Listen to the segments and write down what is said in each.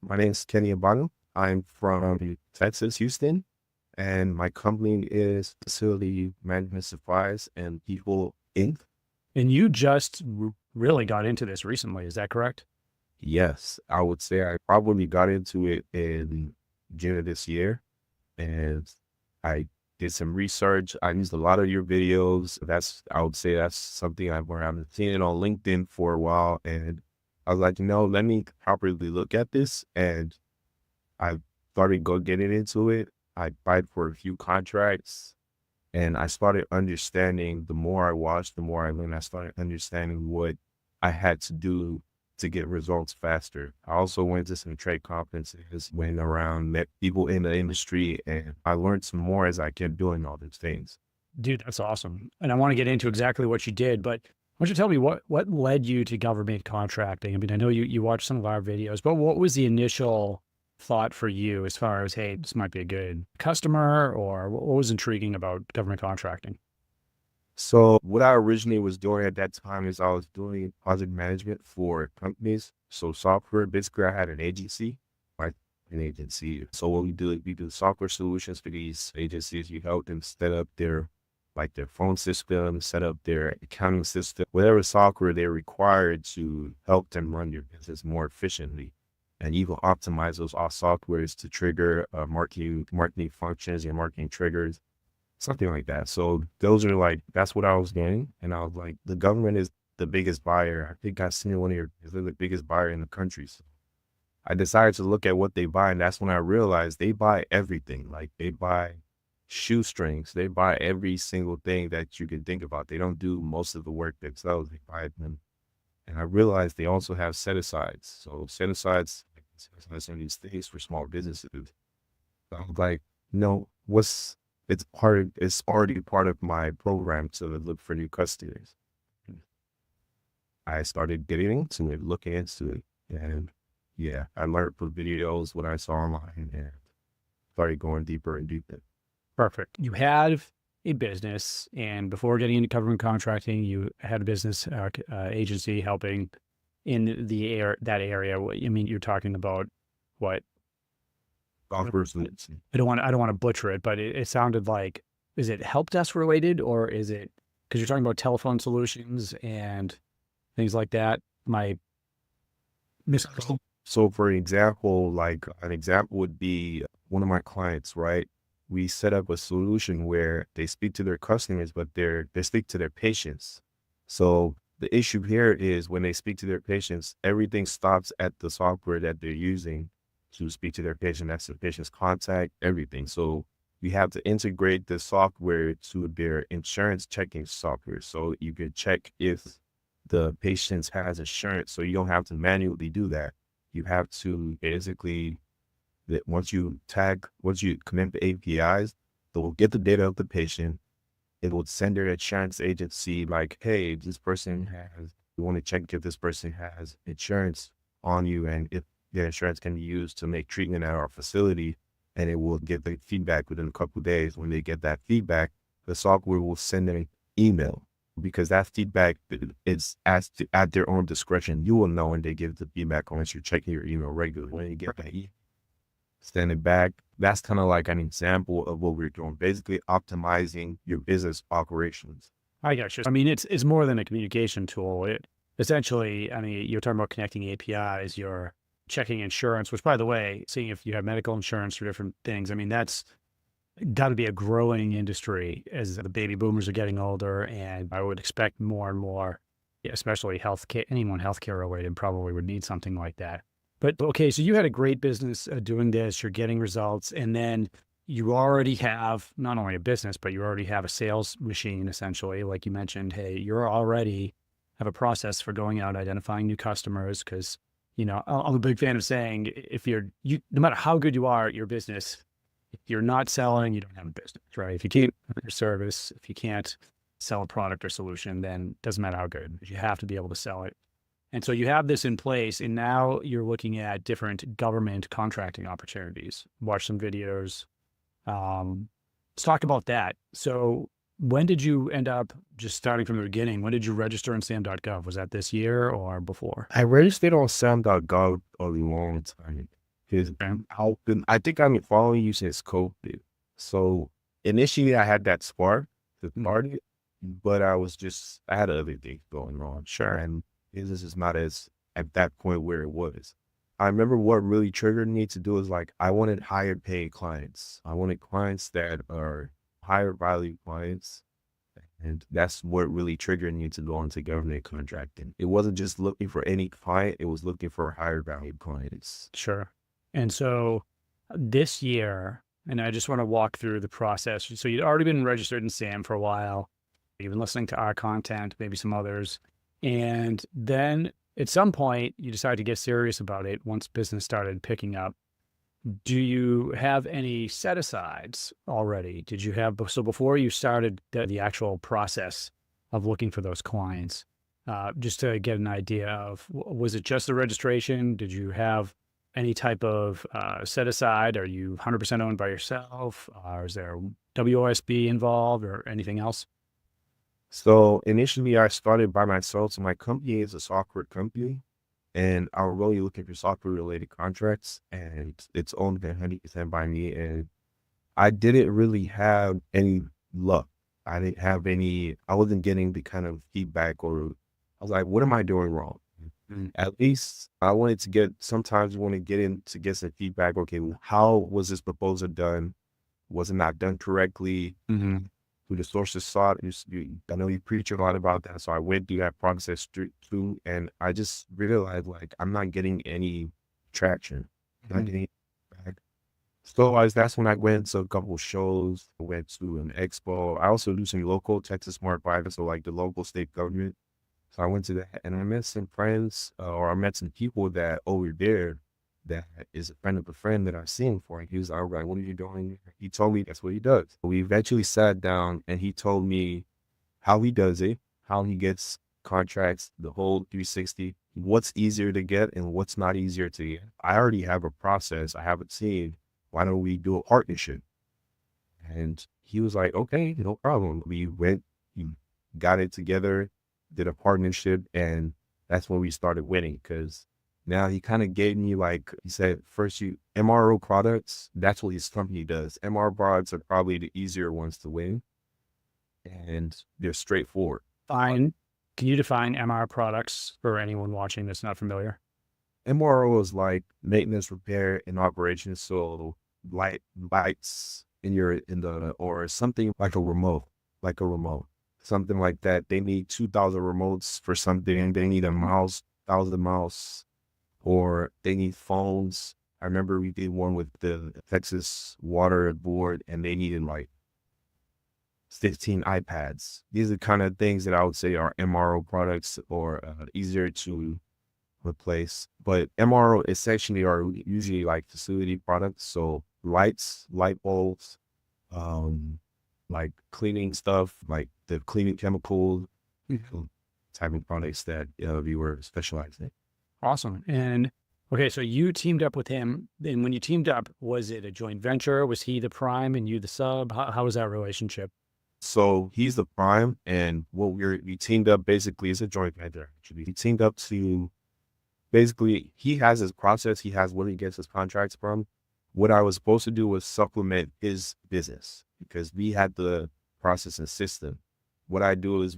My name is Kenny Abano. I'm from Texas, Houston, and my company is Facility Management Supplies and People Inc. And you just really got into this recently, is that correct? Yes, I would say I probably got into it in June of this year, and I did some research. I used a lot of your videos. I would say that's something where I've been seeing it on LinkedIn for a while, and I was like, let me properly look at this, and I started getting into it. I applied for a few contracts and I started understanding. The more I watched, the more I learned. I started understanding what I had to do to get results faster. I also went to some trade conferences, went around, met people in the industry, and I learned some more as I kept doing all these things. Dude, that's awesome. And I want to get into exactly what you did, but why don't you tell me what led you to government contracting? I mean, I know you watched some of our videos, but what was the initial thought for you as far as, hey, this might be a good customer, or what was intriguing about government contracting? So what I originally was doing at that time is I was doing project management for companies. So software, basically I had an agency, like an agency. So what we do software solutions for these agencies. You help them set up their phone system, set up their accounting system, whatever software they're required to help them run your business more efficiently. And even optimize those all softwares to trigger marketing functions and marketing triggers, something like that. So that's what I was getting. And I was like, the government is the biggest buyer. I think I've seen one here. They're the biggest buyer in the country. So I decided to look at what they buy. And that's when I realized they buy everything. Like they buy shoestrings. They buy every single thing that you can think about. They don't do most of the work themselves. They buy them. And I realized they also have set-asides. So set-asides in these things for small businesses. So I was like, no, it's already part of my program to look for new customers. I started getting into it, looking into it. And yeah, I learned from videos, what I saw online, and started going deeper and deeper. Perfect. You had a business, and before getting into government contracting, you had a business agency helping in that area. I mean, you're talking about what? I don't want to butcher it, but it sounded like, is it help desk related, or is it, because you're talking about telephone solutions and things like that? My misunderstood. So for example, like an example would be one of my clients, right? We set up a solution where they speak to their customers, but they speak to their patients. So the issue here is when they speak to their patients, everything stops at the software that they're using to speak to their patient. That's the patient's contact, everything. So we have to integrate the software to their insurance checking software. So you can check if the patient has insurance. So you don't have to manually do that. You have to basically, that once you connect the APIs, they will get the data of the patient. It will send their insurance agency like, hey, we want to check if this person has insurance on you and if their insurance can be used to make treatment at our facility. And it will get the feedback within a couple of days. When they get that feedback, the software will send them an email because that feedback is at their own discretion. You will know when they give the feedback unless you're checking your email regularly. When you get that email, send it back. That's kind of like an example of what we're doing, basically optimizing your business operations. I got you. I mean, it's more than a communication tool. It essentially, I mean, you're talking about connecting APIs, you're checking insurance, which, by the way, seeing if you have medical insurance for different things. I mean, that's got to be a growing industry as the baby boomers are getting older. And I would expect more and more, especially healthcare, anyone healthcare related probably would need something like that. But okay, so you had a great business doing this, you're getting results, and then you already have not only a business, but you already have a sales machine, essentially. Like you mentioned, hey, you're already have a process for going out, identifying new customers. Cause, I'm a big fan of saying, if no matter how good you are at your business, if you're not selling, you don't have a business, right? If you can't your service, if you can't sell a product or solution, then it doesn't matter how good, you have to be able to sell it. And so you have this in place, and now you're looking at different government contracting opportunities. Watch some videos. Let's talk about that. So when did you end up, just starting from the beginning, when did you register in SAM.gov? Was that this year or before? I registered on SAM.gov a long time. Because Okay. I think I'm following you since COVID. So initially I had that spark to Mm, start it, but I had other things going on. sure. And business is not as at that point where it was. I remember what really triggered me to do is like I wanted higher paying clients. I wanted clients that are higher value clients. And that's what really triggered me to go into government contracting. It wasn't just looking for any client, it was looking for higher value clients. Sure. And so this year, and I just want to walk through the process. So you'd already been registered in SAM for a while. You've been listening to our content, maybe some others. And then at some point, you decided to get serious about it once business started picking up. Do you have any set asides already? Did you have, so before you started the actual process of looking for those clients, just to get an idea of, was it just the registration? Did you have any type of set aside? Are you 100% owned by yourself? Is there WOSB involved or anything else? So initially I started by myself. So my company is a software company and I'm really looking for software related contracts and it's owned 100% by me. And I didn't really have any luck. I wasn't getting the kind of feedback or I was like, what am I doing wrong? Mm. At least I wanted to sometimes you want to get in to get some feedback. Okay, how was this proposal done? Was it not done correctly? Hmm. Who the sources sought? I know you preach a lot about that. So I went through that process too. And I just realized like, I'm not getting any traction. Not Hmm. getting back. So that's when I went to a couple of shows. I went to an expo. I also do some local Texas Smart Private, so like the local state government. So I went to that and I met some friends or I met some people that over there that is a friend of a friend that I've seen before. And he was all right, what are you doing? He told me that's what he does. We eventually sat down and he told me how he does it, how he gets contracts, the whole 360, what's easier to get and what's not easier to get. I already have a process. I have a team. Why don't we do a partnership? And he was like, okay, no problem. We went, we got it together, did a partnership, and that's when we started winning. Because now he kind of gave me like he said, first you MRO products, that's what his company does. MRO products are probably the easier ones to win and they're straightforward. Fine. Can you define MR products for anyone watching that's not familiar? MRO is like maintenance, repair, and operations. So lights in the or something like a remote, something like that. They need 2,000 remotes for something, and they need a mouse, 1,000 mouse, or they need phones. I remember we did one with the Texas Water Board, and they needed like 15 iPads. These are kind of things that I would say are MRO products or easier to replace. But MRO essentially are usually like facility products. So lights, light bulbs, um, like cleaning stuff, like the cleaning chemicals, type of products that we were specialized in. Awesome. And okay, so you teamed up with him. And when you teamed up, was it a joint venture? Was he the prime and you the sub? How was that relationship? So he's the prime, and what we teamed up basically is a joint venture. Actually, he teamed up to basically he has his process. He has where he gets his contracts from. What I was supposed to do was supplement his business because we had the process and system. What I do is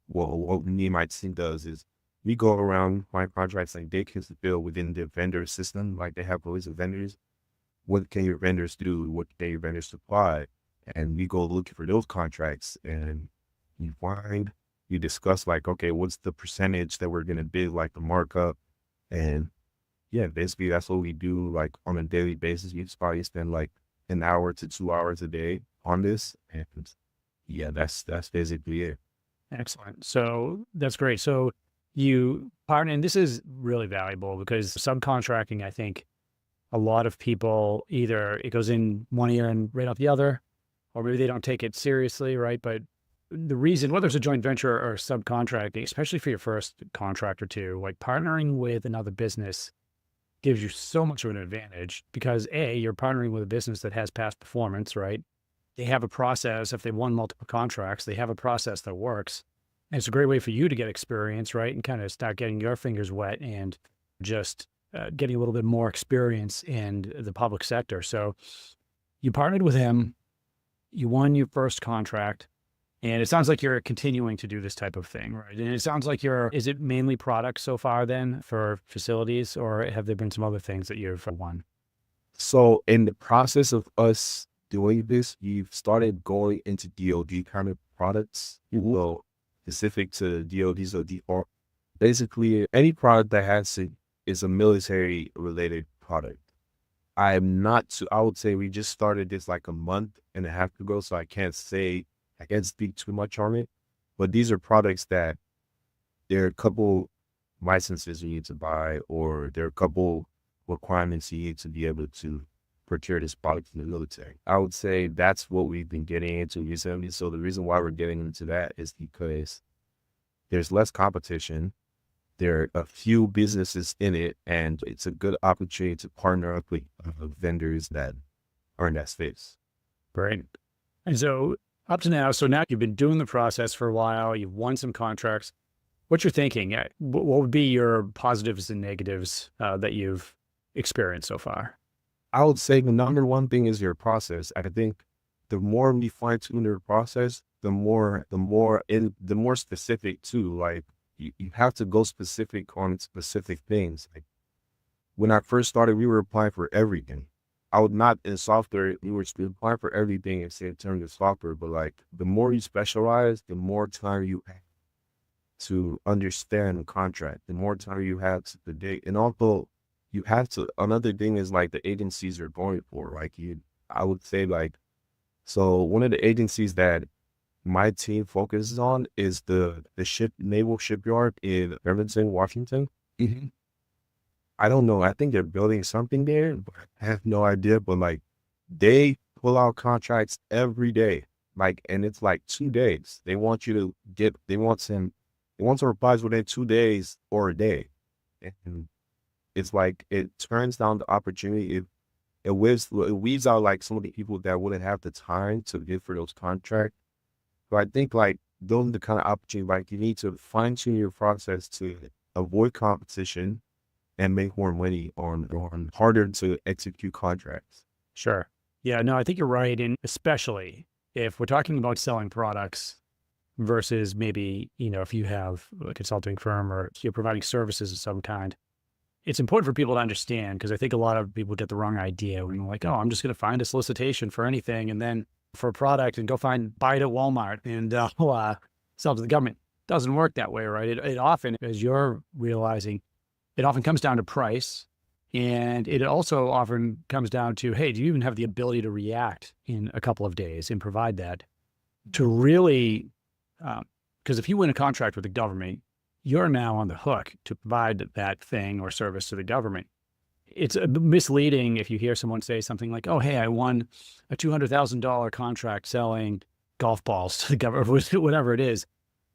what me and my team does is we go around my contracts like they can fulfill within the vendor system. Like they have a list of vendors. What can your vendors do? What can your vendors supply? And we go looking for those contracts and you discuss like, okay, what's the percentage that we're going to bid, like the markup. And yeah, basically that's what we do like on a daily basis. You just probably spend like an hour to 2 hours a day on this. And yeah, that's basically it. Excellent. So that's great. So you partner, and this is really valuable because subcontracting, I think a lot of people either it goes in one ear and right out the other, or maybe they don't take it seriously, right? But the reason, whether it's a joint venture or subcontracting, especially for your first contract or two, like partnering with another business gives you so much of an advantage because A, you're partnering with a business that has past performance, right? They have a process. If they've won multiple contracts, they have a process that works. And it's a great way for you to get experience, right? And kind of start getting your fingers wet and just getting a little bit more experience in the public sector. So you partnered with him, you won your first contract, and it sounds like you're continuing to do this type of thing, right? And it sounds like is it mainly products so far then for facilities, or have there been some other things that you've won? So in the process of us doing this, we've started going into DoD kind of products, so specific to DoD. So basically any product that is a military related product. I would say we just started this like a month and a half ago, so I can't speak too much on it. But these are products that there are a couple licenses you need to buy, or there are a couple requirements you need to be able to procure this product in the military. I would say that's what we've been getting into recently. So the reason why we're getting into that is because there's less competition. There are a few businesses in it, and it's a good opportunity to partner up with vendors that are in that space. Great. And so up to now, so now you've been doing the process for a while, you've won some contracts. What's your thinking? What would be your positives and negatives that you've experienced so far? I would say the number one thing is your process. I think the more we fine tune your process, the more specific too. Like you have to go specific on specific things. Like when I first started, we were applying for everything. I would not in software, we were applying for everything in terms of software, but like the more you specialize, the more time you have to understand the contract, the more time you have to predict. And also you have to, another thing is like the agencies are going for, I would say like, so one of the agencies that my team focuses on is the naval shipyard in Irvington, Washington. I don't know. I think they're building something there, but I have no idea. But like they pull out contracts every day. Like, and it's like 2 days. They want some replies within 2 days or a day. And it's like, it turns down the opportunity. It weeds out like some of the people that wouldn't have the time to bid for those contracts. So I think like those are the kind of opportunities, like you need to fine tune your process to avoid competition and make more money on harder to execute contracts. Sure. Yeah, no, I think you're right. And especially if we're talking about selling products versus maybe, if you have a consulting firm or you're providing services of some kind, it's important for people to understand, because I think a lot of people get the wrong idea when they're like, oh, I'm just going to find a solicitation for anything and then for a product and go buy it at Walmart and sell to the government. Doesn't work that way, right? It often, as you're realizing, it often comes down to price, and it also often comes down to, hey, do you even have the ability to react in a couple of days and provide that to really, because if you win a contract with the government, you're now on the hook to provide that thing or service to the government. It's misleading if you hear someone say something like, oh, hey, I won a $200,000 contract selling golf balls to the government, whatever it is.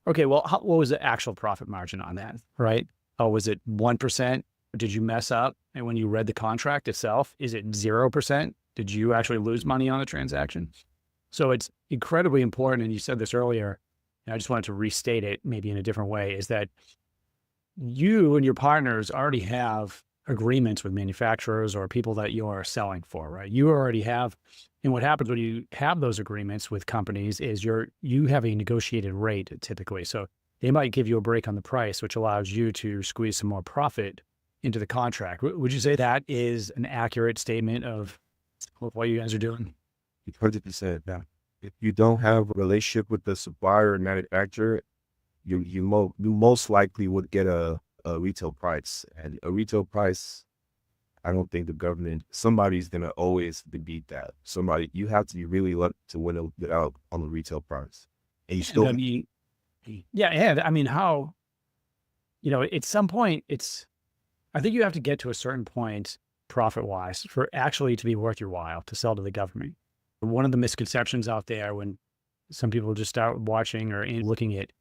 Okay, well, what was the actual profit margin on that, right? Oh, was it 1%? Did you mess up? And when you read the contract itself, is it 0%? Did you actually lose money on the transaction? So it's incredibly important. And you said this earlier, and I just wanted to restate it maybe in a different way, is that you and your partners already have agreements with manufacturers or people that you're selling for, right? You already have, and what happens when you have those agreements with companies is you have a negotiated rate typically. So they might give you a break on the price, which allows you to squeeze some more profit into the contract. Would you say that is an accurate statement of what you guys are doing? 100%. Yeah. If you don't have a relationship with the supplier and manufacturer, you most likely would get a retail price. And a retail price, I don't think somebody's going to always beat that. You have to be really lucky to win it out on the retail price. And you still... Yeah. And I mean, how, at some point I think you have to get to a certain point profit wise for actually to be worth your while to sell to the government. One of the misconceptions out there when some people just start watching or looking at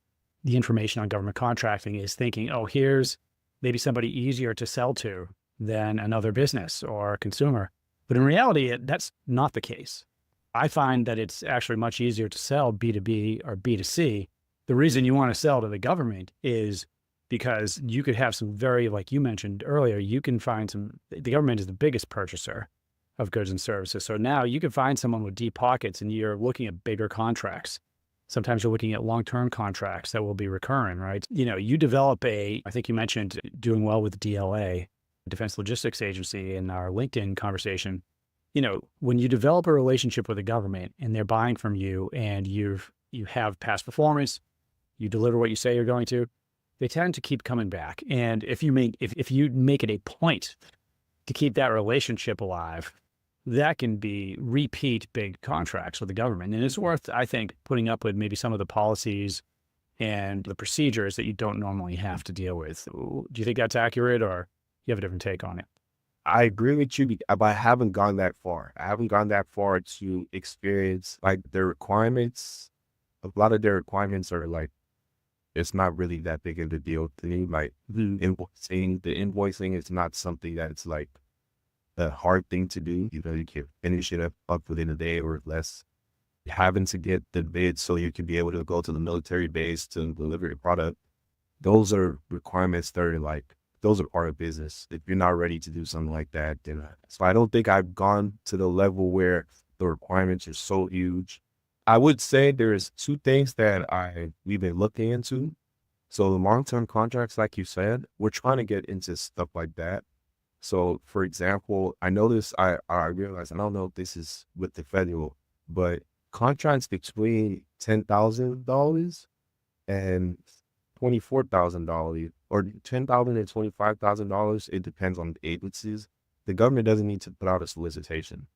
the information on government contracting is thinking, oh, here's maybe somebody easier to sell to than another business or consumer. But in reality, that's not the case. I find that it's actually much easier to sell B2B or B2C. The reason you want to sell to the government is because you could have some very, like you mentioned earlier, you can find the government is the biggest purchaser of goods and services. So now you can find someone with deep pockets and you're looking at bigger contracts. Sometimes you're looking at long-term contracts that will be recurring, right? You develop I think you mentioned doing well with DLA, Defense Logistics Agency, in our LinkedIn conversation. When you develop a relationship with the government and they're buying from you and you have past performance, you deliver what you say you're going to, they tend to keep coming back. And if you make it a point to keep that relationship alive, that can be repeat big contracts with the government. And it's worth, I think, putting up with maybe some of the policies and the procedures that you don't normally have to deal with. Do you think that's accurate, or you have a different take on it? I agree with you, but I haven't gone that far. I haven't gone that far to experience like their requirements. A lot of their requirements are like, it's not really that big of a deal to me. Like the invoicing is not something that's like a hard thing to do. You can finish it up within a day or less. Having to get the bid so you can be able to go to the military base to deliver your product. Those are requirements that are like, those are part of business. If you're not ready to do something like that, then so I don't think I've gone to the level where the requirements are so huge. I would say there's two things that we've been looking into. So the long-term contracts, like you said, we're trying to get into stuff like that. So for example, I noticed, I realized, I don't know if this is with the federal, but contracts between $10,000 and $24,000 or $10,000 and $25,000, it depends on the agencies. The government doesn't need to put out a solicitation.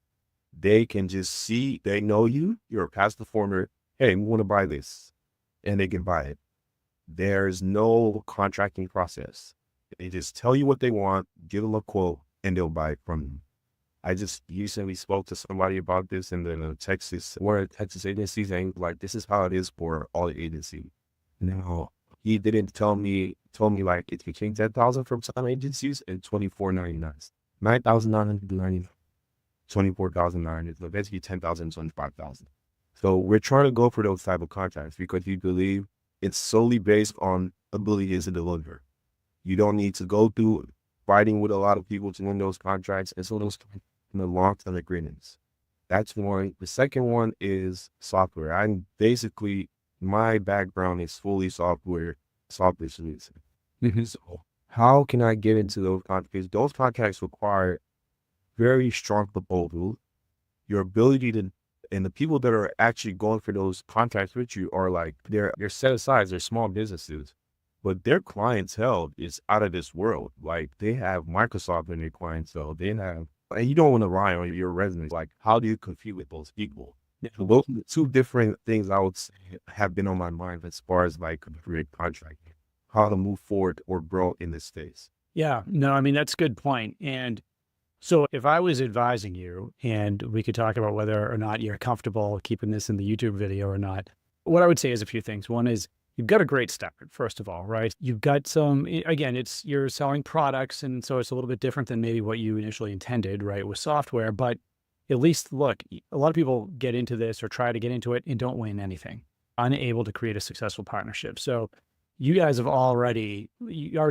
They can just see, they know you're a past performer. Hey, we want to buy this, and they can buy it. There's no contracting process. They just tell you what they want, give them a quote, and they'll buy it from you. I just recently spoke to somebody about this in the Texas agencies, and like, this is how it is for all the agencies. Now, he didn't told me like it's between 10,000 from some agencies and 2499, 9,999, 24,900, so basically 10,000, 25,000. So we're trying to go for those type of contracts because we believe it's solely based on ability to deliver. You don't need to go through fighting with a lot of people to win those contracts, and so those in the long-term agreements. That's one. The second one is software. My background is fully software solutions. So how can I get into those contracts? Those contracts require very strong proposals. Your ability to, and the people that are actually going for those contracts with you are like, they're set aside, they're small businesses, but their clientele is out of this world. Like they have Microsoft in their clientele. And you don't want to rely on your resume. Like, how do you compete with those people? So those are the two different things I would say have been on my mind as far as like career contracting, how to move forward or grow in this space. Yeah, no, I mean, that's a good point. And so if I was advising you, and we could talk about whether or not you're comfortable keeping this in the YouTube video or not, what I would say is a few things. One is, you've got a great start, first of all, right? You've got again, you're selling products, and so it's a little bit different than maybe what you initially intended, right, with software. But at least, look, a lot of people get into this or try to get into it and don't win anything, unable to create a successful partnership. So you guys you already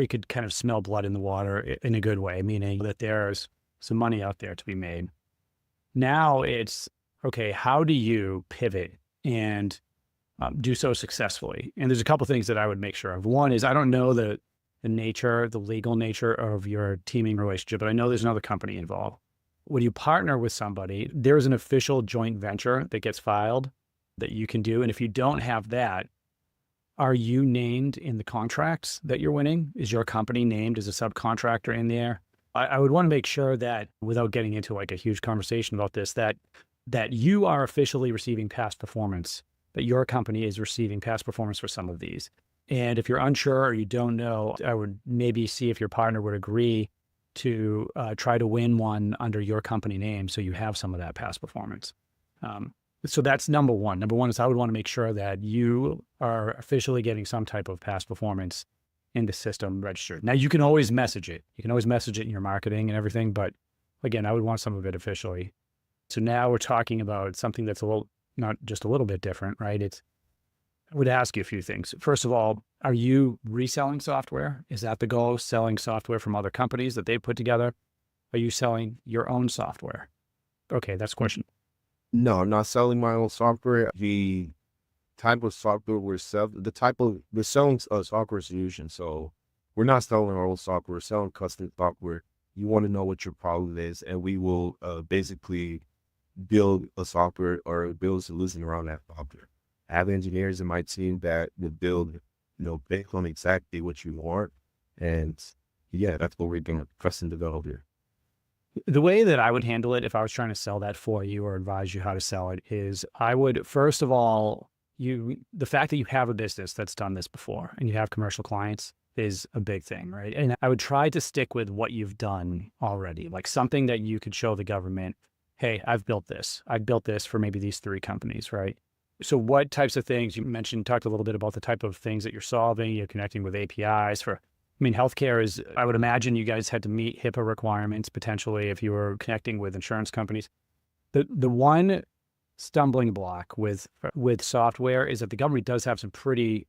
could kind of smell blood in the water in a good way, meaning that there's some money out there to be made. Now it's, okay, how do you pivot and do so successfully? And there's a couple things that I would make sure of. One is, I don't know the legal nature of your teaming relationship, but I know there's another company involved. When you partner with somebody, there's an official joint venture that gets filed that you can do. And if you don't have that, are you named in the contracts that you're winning? Is your company named as a subcontractor in there? I would want to make sure that, without getting into like a huge conversation about this, that you are officially receiving past performance, that your company is receiving past performance for some of these. And if you're unsure or you don't know, I would maybe see if your partner would agree to try to win one under your company name, so you have some of that past performance. So that's number one. Number one is, I would want to make sure that you are officially getting some type of past performance in the system registered. Now, you can always message it. You can always message it in your marketing and everything, but again, I would want some of it officially. So now we're talking about something that's not just a little bit different, right? It's I would ask you a few things. First of all, are you reselling software? Is that the goal? Selling software from other companies that they put together? Are you selling your own software? Okay, that's a question. No, I'm not selling my own software. The type of software we're selling a software solution. So we're not selling our own software, we're selling custom software. You want to know what your problem is, and we will basically build a software or build a solution around that software. I have engineers in my team that will build, based on exactly what you want. And yeah, that's what we're doing, custom developer. The way that I would handle it if I was trying to sell that for you or advise you how to sell it is I would, first of all, the fact that you have a business that's done this before and you have commercial clients is a big thing, right? And I would try to stick with what you've done already, like something that you could show the government, hey, I've built this. I built this for maybe these 3 companies, right? So what types of things you mentioned, talked a little bit about the type of things that you're solving, you're connecting with APIs for, I mean, healthcare is, I would imagine you guys had to meet HIPAA requirements potentially if you were connecting with insurance companies. The one stumbling block with software is that the government does have some pretty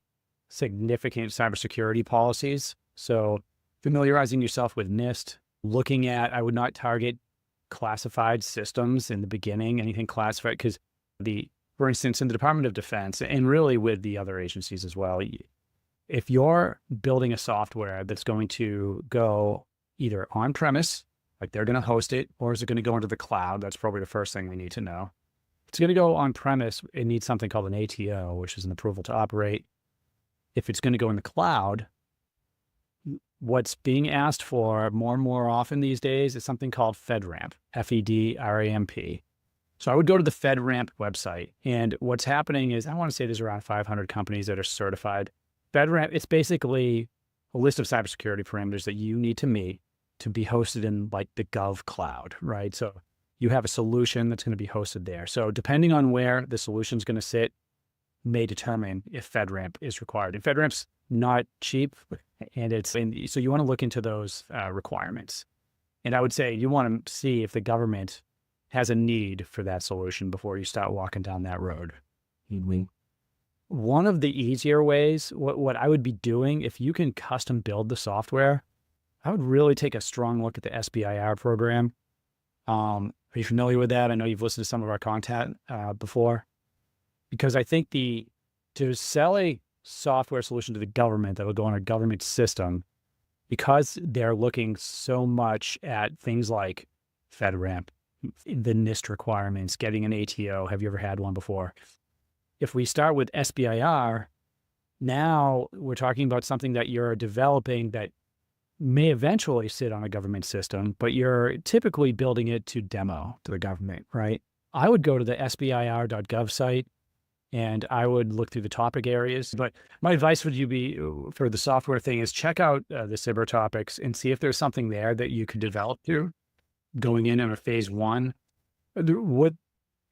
significant cybersecurity policies. So familiarizing yourself with NIST, looking at, I would not target classified systems in the beginning, anything classified, because for instance, in the Department of Defense and really with the other agencies as well, if you're building a software that's going to go either on premise, like they're going to host it, or is it going to go into the cloud? That's probably the first thing we need to know. If it's going to go on premise, it needs something called an ATO, which is an approval to operate. If it's going to go in the cloud, what's being asked for more and more often these days is something called FedRAMP, FEDRAMP. So I would go to the FedRAMP website, and what's happening is, I want to say there's around 500 companies that are certified. FedRAMP, it's basically a list of cybersecurity parameters that you need to meet to be hosted in like the Gov cloud, right? So you have a solution that's going to be hosted there. So depending on where the solution is going to sit may determine if FedRAMP is required. And FedRAMP's not cheap, and so you want to look into those requirements. And I would say you want to see if the government has a need for that solution before you start walking down that road. One of the easier ways, what I would be doing, if you can custom build the software, I would really take a strong look at the SBIR program. Are you familiar with that? I know you've listened to some of our content before, because I think to sell a software solution to the government that will go on a government system, because they're looking so much at things like FedRAMP, the NIST requirements, getting an ATO. Have you ever had one before? If we start with SBIR, now we're talking about something that you're developing that may eventually sit on a government system, but you're typically building it to demo to the government, right? I would go to the SBIR.gov site and I would look through the topic areas. But my advice would be for the software thing is check out the cyber topics and see if there's something there that you could develop through going in a phase 1.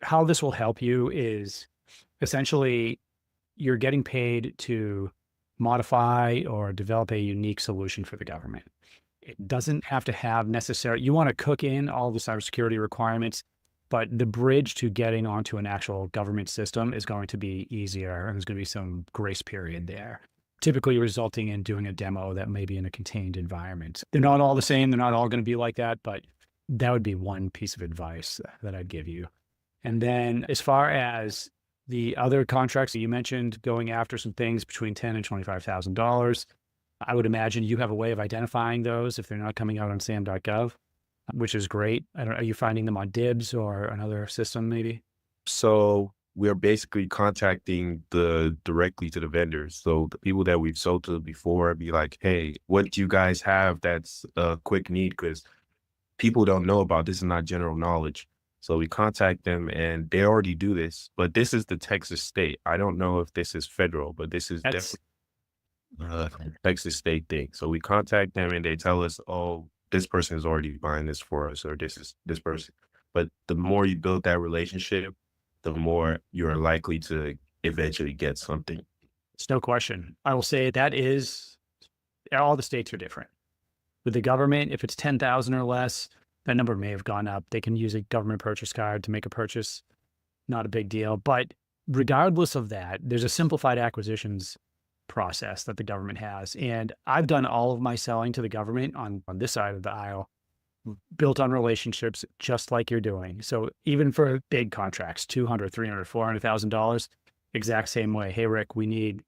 How this will help you is essentially you're getting paid to modify or develop a unique solution for the government. It doesn't have to have you want to cook in all the cybersecurity requirements, but the bridge to getting onto an actual government system is going to be easier, and there's going to be some grace period there, typically resulting in doing a demo that may be in a contained environment. They're not all the same. They're not all going to be like that, but that would be one piece of advice that I'd give you. And then as far as the other contracts that you mentioned, going after some things between $10,000 and $25,000, I would imagine you have a way of identifying those if they're not coming out on SAM.gov, which is great. Are you finding them on Dibs or another system maybe? So we're basically contacting directly to the vendors. So the people that we've sold to before, be like, hey, what do you guys have that's a quick need? Because people don't know about this, is not general knowledge. So we contact them and they already do this, but this is the Texas state. I don't know if this is federal, but this is definitely Texas state thing. So we contact them and they tell us, oh, this person is already buying this for us, or this is this person. But the more you build that relationship, the more you're likely to eventually get something. It's no question. I will say that is, all the states are different. With the government, if it's 10,000 or less, that number may have gone up. They can use a government purchase card to make a purchase. Not a big deal. But regardless of that, there's a simplified acquisitions process that the government has. And I've done all of my selling to the government on this side of the aisle, built on relationships, just like you're doing. So even for big contracts, $200,000, $300,000, $400,000, exact same way. Hey, Rick, we need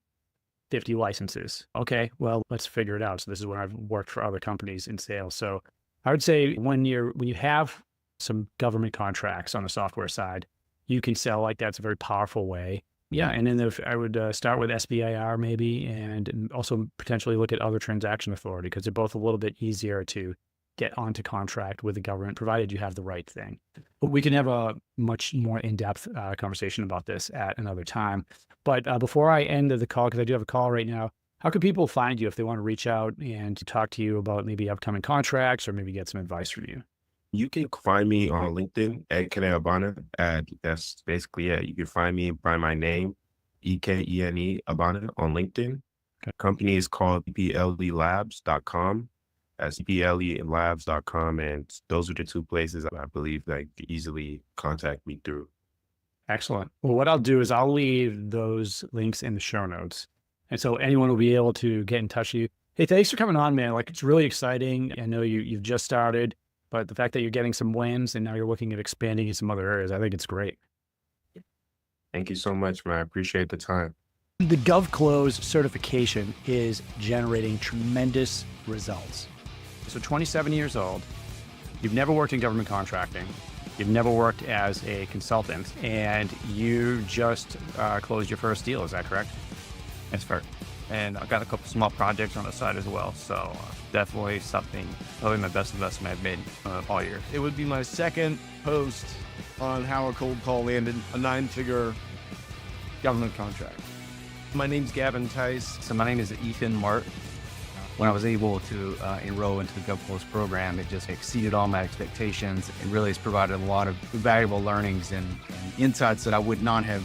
50 licenses. Okay, well, let's figure it out. So this is when I've worked for other companies in sales. So I would say when you have some government contracts on the software side, you can sell like that. It's a very powerful way. Yeah, and then I would start with SBIR maybe, and also potentially look at other transaction authority, because they're both a little bit easier to get onto contract with the government, provided you have the right thing. But we can have a much more in-depth conversation about this at another time. But before I end the call, because I do have a call right now, how can people find you if they want to reach out and talk to you about maybe upcoming contracts or maybe get some advice from you? You can find me on LinkedIn at Abano. That's basically it. You can find me by my name, Ekene Abano, on LinkedIn. Okay. Company is called cplelabs.com. That's cplelabs.com. And those are the two places I believe that you can easily contact me through. Excellent. Well, what I'll do is I'll leave those links in the show notes. And so anyone will be able to get in touch with you. Hey, thanks for coming on, man. Like, it's really exciting. I know you've just started, but the fact that you're getting some wins and now you're looking at expanding in some other areas, I think it's great. Thank you so much, man. I appreciate the time. The GovClose certification is generating tremendous results. So 27 years old, you've never worked in government contracting, you've never worked as a consultant, and you just closed your first deal. Is that correct? That's fair. And I've got a couple small projects on the side as well. So definitely probably my best investment I've made all year. It would be my second post on how a cold call landed a 9-figure government contract. My name's Gavin Tice. So my name is Ethan Mart. When I was able to enroll into the GovClose program, it just exceeded all my expectations and really has provided a lot of valuable learnings and insights that I would not have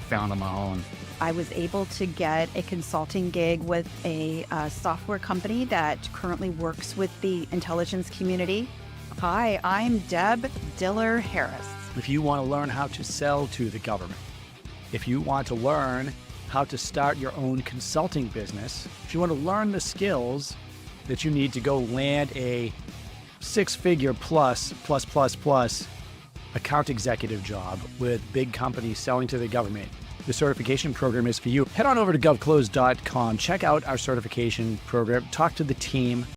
found on my own. I was able to get a consulting gig with a software company that currently works with the intelligence community. Hi, I'm Deb Diller Harris. If you want to learn how to sell to the government, if you want to learn how to start your own consulting business, if you want to learn the skills that you need to go land a 6-figure plus account executive job with big companies selling to the government, the certification program is for you. Head on over to govclose.com, check out our certification program, talk to the team.